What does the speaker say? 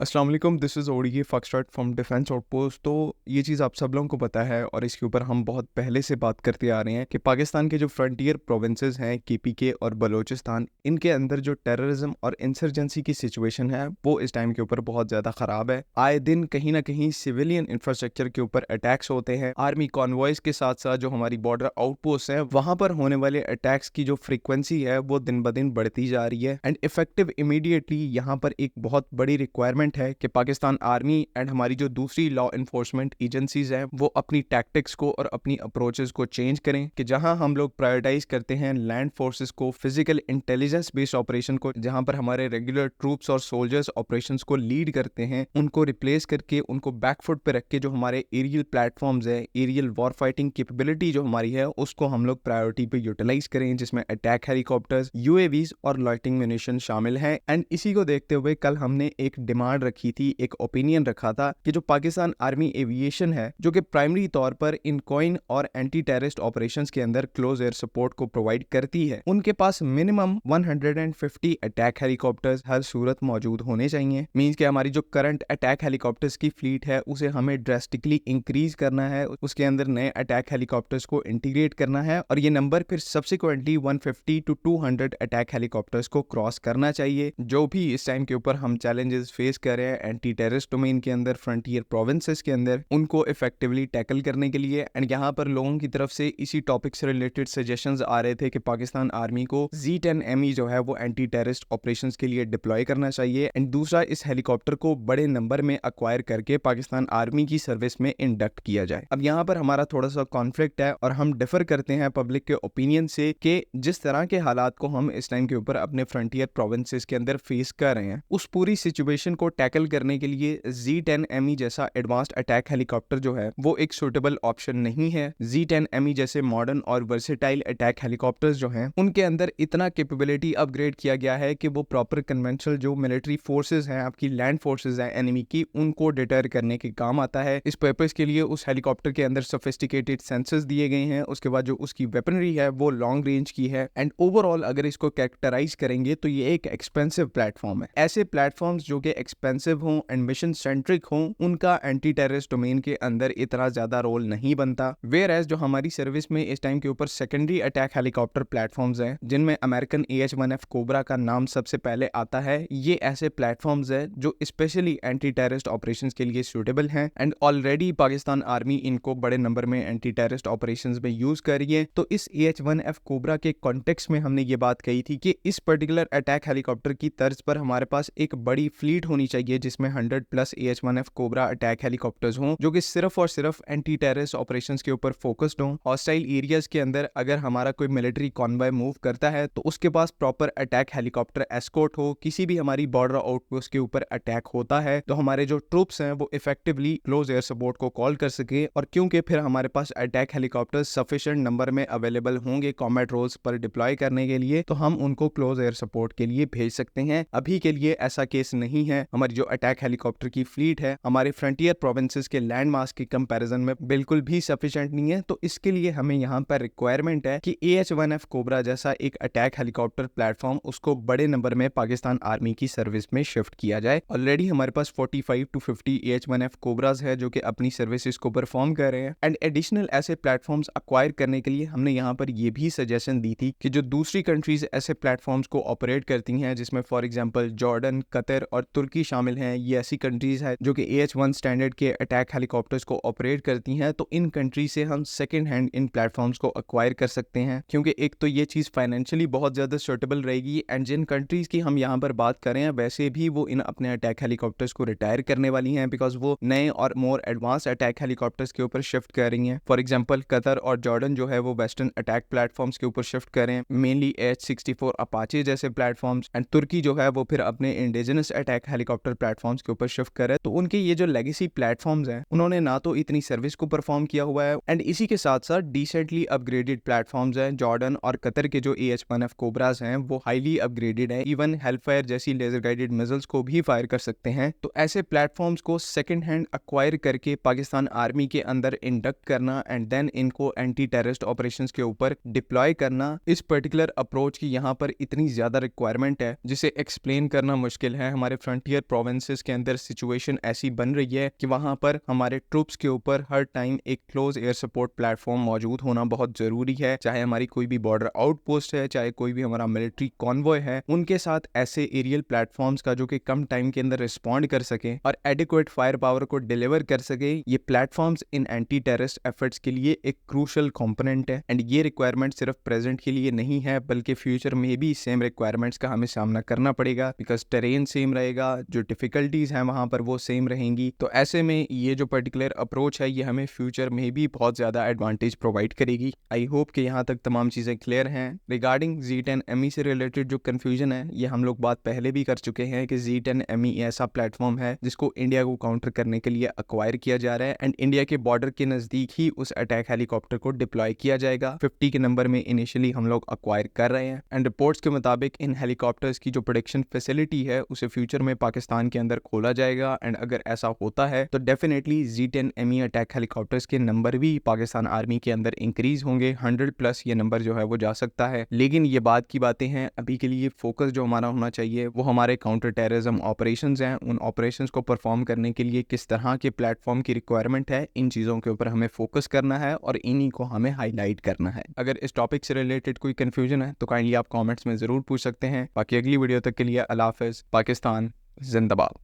अस्सलाम वालेकुम, this is ODA foxtrot from defence outpost. तो ये चीज़ आप सब लोगों को पता है और इसके ऊपर हम बहुत पहले से बात करते आ रहे हैं कि पाकिस्तान के जो फ्रंटियर प्रोविंसेस हैं केपीके और बलूचिस्तान, इनके अंदर जो टेररिज्म और इंसर्जेंसी की सिचुएशन है वो इस टाइम के ऊपर बहुत ज़्यादा ख़राब है। आए दिन कहीं ना कहीं सिविलियन इंफ्रास्ट्रक्चर के ऊपर अटैक्स होते हैं। आर्मी कॉन्वॉयज़ के साथ साथ जो हमारी बॉर्डर आउटपोस्ट हैं वहाँ पर होने वाले अटैक्स की जो फ्रीक्वेंसी है वो दिन ब दिन बढ़ती जा रही है। एंड इफेक्टिव इमीडिएटली यहाँ पर एक बहुत बड़ी रिक्वायरमेंट है कि पाकिस्तान आर्मी एंड हमारी जो दूसरी लॉ इन्फोर्समेंट एजेंसीज हैं वो अपनी टैक्टिक्स को और अपनी अप्रोचेस को चेंज करें कि जहां हम लोग प्रायोरिटाइज करते हैं लैंड फोर्सेस को, फिजिकल इंटेलिजेंस बेस्ड ऑपरेशन को, जहां पर हमारे रेगुलर ट्रूप्स और सोल्जर्स ऑपरेशंस को लीड करते हैं, उनको रिप्लेस करके उनको बैकफुट पे रख के जो हमारे एरियल प्लेटफॉर्म्स है, एरियल वॉर फाइटिंग कैपेबिलिटी जो हमारी है उसको हम लोग प्रायोरिटी पे यूटिलाइज करें, जिसमें अटैक हेलीकॉप्टर्स, यूएवीज और लॉइटिंग म्यूनिशन शामिल हैं। एंड इसी को देखते हुए कल हमने एक डिमांड रखी थी, एक ओपिनियन रखा था कि जो पाकिस्तान आर्मी एविएशन है जो कि प्राइमरी तौर पर इनकॉइन और एंटी टेररिस्ट ऑपरेशंस के अंदर क्लोज एयर सपोर्ट को प्रोवाइड करती है, उनके पास मिनिमम 150 अटैक हेलीकॉप्टर्स हर सूरत मौजूद होने चाहिए। मींस कि हमारी जो करंट अटैक हेलीकॉप्टर्स की फ्लीट है उसे हमें ड्रेस्टिकली इंक्रीज करना है, उसके अंदर नए अटैक हेलीकॉप्टर्स को इंटीग्रेट करना है और ये नंबर फिर सब्सिक्वेंटली 150 to 200 अटैक हेलीकॉप्टर्स को क्रॉस करना चाहिए। जो भी इस टाइम के ऊपर हम चैलेंजेस फेस कर रहे हैं एंटी टेररिस्ट डोमेन के अंदर, फ्रंटियर प्रोविंसेस के अंदर, उनको इफेक्टिवली टैकल करने के लिए। एंड यहाँ पर लोगों की तरफ से इसी टॉपिक से रिलेटेड सजेशंस आ रहे थे कि पाकिस्तान आर्मी को Z10ME जो है वो एंटी टेररिस्ट ऑपरेशंस के लिए डिप्लॉय करना चाहिए एंड दूसरा इस हेलीकॉप्टर को बड़े नंबर में अक्वायर करके पाकिस्तान आर्मी की सर्विस में इंडक्ट किया जाए। अब यहाँ पर हमारा थोड़ा सा कॉन्फ्लिक्ट है और हम डिफर करते हैं पब्लिक के ओपिनियन से कि जिस तरह के हालात को हम इस टाइम के ऊपर अपने फ्रंटियर प्रोविंसेस के अंदर फेस कर रहे हैं, उस पूरी सिचुएशन को टैकल करने के लिए Z10ME जैसा एडवांस्ड अटैक हेलीकॉप्टर जो है वो एक सुटेबल ऑप्शन नहीं है। Z10ME जैसे मॉडर्न और वर्सेटाइल अटैक हेलीकॉप्टर्स जो हैं उनके अंदर इतना कैपेबिलिटी अपग्रेड किया गया है कि वो प्रॉपर कन्वेंशनल जो मिलिट्री फोर्सेस हैं, आपकी लैंड फोर्सेस हैं एनिमी की, उनको डिटर करने के काम आता है। इस पर्पस के लिए उस हेलीकॉप्टर के अंदर सोफिस्टिकेटेड सेंसर्स दिए गए हैं। उसके बाद जो उसकी वेपनरी है वो लॉन्ग रेंज की है एंड ओवरऑल अगर इसको कैरेक्टराइज करेंगे तो ये एक एक्सपेंसिव प्लेटफॉर्म है। ऐसे प्लेटफॉर्म्स जो कि एक्सपेंसिव हों एंड मिशन सेंट्रिक हों, उनका एंटी टेररिस्ट डोमेन के अंदर इतना ज्यादा रोल नहीं बनता। वेयर एज जो हमारी सर्विस में इस टाइम के ऊपर सेकेंडरी अटैक हेलीकॉप्टर प्लेटफॉर्म्स हैं जिनमें अमेरिकन AH-1F कोबरा का नाम सबसे पहले आता है, ये ऐसे प्लेटफॉर्म्स हैं जो स्पेशली एंटी टेररिस्ट ऑपरेशंस के लिए सूटेबल हैं एंड ऑलरेडी पाकिस्तान आर्मी इनको बड़े नंबर में एंटी टेररिस्ट ऑपरेशंस में यूज कर रही है। तो इस AH-1F कोबरा के कॉन्टेक्स्ट में हमने ये बात कही थी कि इस पर्टिकुलर अटैक हेलीकॉप्टर की तर्ज पर हमारे पास एक बड़ी फ्लीट होनी चाहिए जिसमें 100+ AH-1F कोबरा अटैक हेलीकॉप्टर्स हों जो कि सिर्फ और सिर्फ एंटी टेररिस्ट ऑपरेशंस के ऊपर फोकस्ड हों। हॉस्टाइल एरियाज के अंदर अगर हमारा कोई मिलिट्री कॉन्वॉय मूव करता है तो उसके पास प्रॉपर अटैक हेलीकॉप्टर एस्कॉर्ट हो। किसी भी हमारी बॉर्डर आउटपोस्ट के ऊपर अटैक होता है तो हमारे जो ट्रूप्स हैं वो इफेक्टिवली क्लोज एयर सपोर्ट को कॉल कर सके और क्योंकि फिर हमारे पास अटैक हेलीकॉप्टर सफिशिएंट नंबर में अवेलेबल होंगे कॉम्बैट रोल्स पर डिप्लॉय करने के लिए, तो हम उनको क्लोज एयर सपोर्ट के लिए भेज सकते हैं। अभी के लिए ऐसा केस नहीं है। हमारी जो अटैक हेलीकॉप्टर की फ्लीट है हमारे फ्रंटियर प्रोविंसेस के लैंड मास के कंपैरिजन में बिल्कुल भी सफिशिएंट नहीं है। तो इसके लिए हमें यहाँ पर रिक्वायरमेंट है कि AH-1F कोबरा जैसा एक अटैक हेलीकॉप्टर प्लेटफॉर्म उसको बड़े नंबर में पाकिस्तान आर्मी की सर्विस में शिफ्ट किया जाए। ऑलरेडी हमारे पास 45 to 50 AH-1F कोबराज है जो कि अपनी सर्विसेज को परफॉर्म कर रहे हैं एंड एडिशनल ऐसे प्लेटफॉर्म्स अक्वायर करने के लिए हमने यहाँ पर ये भी सजेशन दी थी कि जो दूसरी कंट्रीज ऐसे प्लेटफॉर्म्स को ऑपरेट करती हैं जिसमें फॉर एग्जांपल जॉर्डन, कतर और तुर्की शामिल हैं, ये ऐसी कंट्रीज है जो कि AH-1 स्टैंडर्ड के अटैक हेलीकॉप्टर्स को ऑपरेट करती हैं। तो इन कंट्रीज से हम सेकेंड हैंड इन प्लेटफॉर्म्स को अक्वायर कर सकते हैं क्योंकि एक तो ये चीज फाइनेंशियली बहुत ज्यादा सूटेबल रहेगी एंड जिन कंट्रीज की हम यहाँ पर बात कर रहे हैं वैसे भी वो इन अपने अटैक हेलीकॉप्टर्स को रिटायर करने वाली हैं बिकॉज वो नए और मोर एडवांस अटैक हेलीकॉप्टर्स के ऊपर शिफ्ट कर रही हैं। फॉर एग्जांपल कतर और जॉर्डन जो है वो वेस्टर्न अटैक प्लेटफॉर्म्स के ऊपर शिफ्ट कर रहे हैं, मेनली H-64 अपाचे जैसे प्लेटफॉर्म्स एंड तुर्की जो है वो फिर अपने इंडिजिनस अटैक हेलीकॉप्टर प्लेटफॉर्म्स के ऊपर शिफ्ट कर रहे हैं। तो उनके ये जो लेगेसी प्लेटफॉर्म्स हैं उन्होंने ना तो इतनी सर्विस को परफॉर्म किया हुआ है एंड इसी के साथ साथ डिसेंटली अपग्रेडेड प्लेटफॉर्म्स हैं। जॉर्डन और कतर के जो AH-1F कोबराज हैं वो हाईली अपग्रेडेड हैं, इवन हेलफायर जैसी लेजर गाइडेड मिसाइल्स को भी फायर कर सकते हैं। तो ऐसे प्लेटफॉर्म्स को सेकंड हैंड अक्वायर करके पाकिस्तान आर्मी के अंदर इंडक्ट करना एंड देन इनको एंटी टेररिस्ट ऑपरेशंस के ऊपर डिप्लॉय करना, इस पर्टिकुलर अप्रोच की यहाँ पर इतनी ज्यादा रिक्वायरमेंट है जिसे एक्सप्लेन करना मुश्किल है हमारे फ्रंटियर प्रोविंसेस के अंदर सिचुएशन ऐसी बन रही है कि वहां पर हमारे ट्रूप्स के ऊपर हर टाइम एक क्लोज एयर सपोर्ट प्लेटफॉर्म मौजूद होना बहुत जरूरी है। चाहे हमारी कोई भी बॉर्डर आउटपोस्ट है, चाहे कोई भी हमारा मिलिट्री कॉन्वॉय है, उनके साथ ऐसे एरियल प्लेटफॉर्म्स का जो कि कम टाइम के अंदर रिस्पॉन्ड कर सके और एडिक्वेट फायर पावर को डिलीवर कर सके, ये प्लेटफॉर्म्स इन एंटी टेररिस्ट एफर्ट्स के लिए एक क्रूशल कंपोनेंट है। एंड ये रिक्वायरमेंट सिर्फ प्रेजेंट के लिए नहीं है, बल्कि फ्यूचर में भी सेम रिक्वायरमेंट्स का हमें सामना करना पड़ेगा, बिकॉज टेरेन सेम रहेगा, जो डिफिकल्टीज हैं वहां पर वो सेम रहेंगी। तो ऐसे में ये जो पर्टिकुलर अप्रोच है ये हमें फ्यूचर में भी बहुत ज्यादा एडवांटेज प्रोवाइड करेगी। आई होप कि यहाँ तक तमाम चीजें क्लियर हैं। रिगार्डिंग Z10ME से रिलेटेड जो कंफ्यूजन है ये हम लोग बात पहले भी कर चुके हैं कि Z10ME ऐसा प्लेटफॉर्म है जिसको इंडिया को काउंटर करने के लिए अक्वायर किया जा रहा है एंड इंडिया के बॉर्डर के नजदीक ही उस अटैक हेलीकॉप्टर को डिप्लॉय किया जाएगा। 50 के नंबर में इनिशियली हम लोग अक्वायर कर रहे हैं एंड रिपोर्ट्स के मुताबिक इन हेलीकॉप्टर्स की जो प्रोडक्शन फैसिलिटी है उसे फ्यूचर में पाकिस्तान के अंदर खोला जाएगा। एंड अगर ऐसा होता है तो डेफिनेटली Z10ME अटैक हेलीकॉप्टर्स के नंबर भी पाकिस्तान आर्मी के अंदर इंक्रीज होंगे, 100+ ये नंबर जो है वो जा सकता है। लेकिन ये बात की बातें हैं, अभी के लिए फोकस जो हमारा होना चाहिए वो हमारे काउंटर टेररिज्म ऑपरेशंस हैं। उन ऑपरेशंस को परफॉर्म करने के लिए किस तरह के प्लेटफॉर्म की रिक्वायरमेंट है, इन चीज़ों के ऊपर हमें फोकस करना है और इन्हीं को हमें हाईलाइट करना है। अगर इस टॉपिक से रिलेटेड कोई कंफ्यूजन है तो काइंडली आप कमेंट्स में ज़रूर पूछ सकते हैं। बाकी अगली वीडियो तक के लिए अल्लाह हाफ़िज़। पाकिस्तान जिंदाबाद।